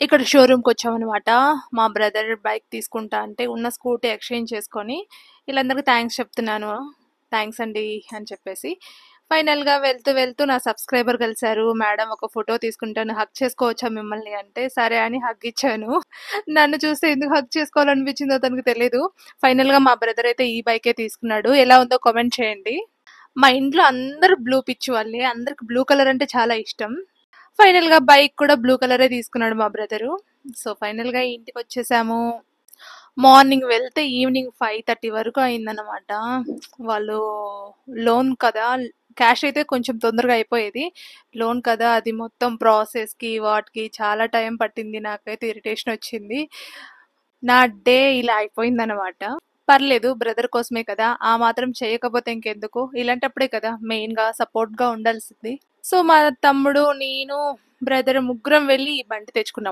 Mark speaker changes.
Speaker 1: ఇక్కడ షోరూమ్‌కొచ్చామనమాట. మా brother bike తీసుకుంటా అంటే ఉన్న స్కూటీ ఎక్స్‌చేంజ్ చేసుకొని వీళ్ళందరికీ థాంక్స్ చెప్తున్నాను. థాంక్స్ అండి అని చెప్పేసి. ఫైనల్‌గా వెళ్తూ నా సబ్స్క్రైబర్ కలిసారు. మేడం ఒక ఫోటో తీసుకుంటాను. హగ్ చేసుకోవచ్చా మిమ్మల్ని అంటే, సరే అని హగ్ ఇచ్చాను. నన్ను చూస్తే ఎందుకు హగ్ చేసుకోవాలనిపించిందో తనకు తెలీదు. ఫైనల్‌గా మా బ్రదర్ అయితే ఈ బైకే తీసుకున్నాడు. ఎలా ఉందో కామెంట్ చేయండి. మా ఇంట్లో అందరూ బ్లూ పిచ్చి వాళ్ళే. అందరికి బ్లూ కలర్ అంటే చాలా ఇష్టం. ఫైనల్‌గా బైక్ కూడా బ్లూ కలరే తీసుకున్నాడు మా బ్రదరు. సో, ఫైనల్‌గా ఇంటికొచ్చేసాము. మార్నింగ్ వెళ్తే ఈవినింగ్ 5:30 వరకు అయిందనమాట. వాళ్ళు లోన్ కదా! క్యాష్ అయితే కొంచెం తొందరగా అయిపోయేది. లోన్ కదా! అది మొత్తం ప్రాసెస్‌కి వాటికి చాలా టైం పట్టింది. నాకైతే ఇరిటేషన్ వచ్చింది. నా డే ఇలా అయిపోయిందనమాట. పర్లేదు బ్రదర్ కోసమే కదా! ఆ మాత్రం చేయకపోతే ఇంకెందుకు? ఇలాంటప్పుడే కదా మెయిన్‌గా సపోర్ట్‌గా ఉండాల్సింది. సో, మా తమ్ముడు, నేను, బ్రదర్ ముగ్గురం వెళ్లి ఈ బండి తెచ్చుకున్నాం.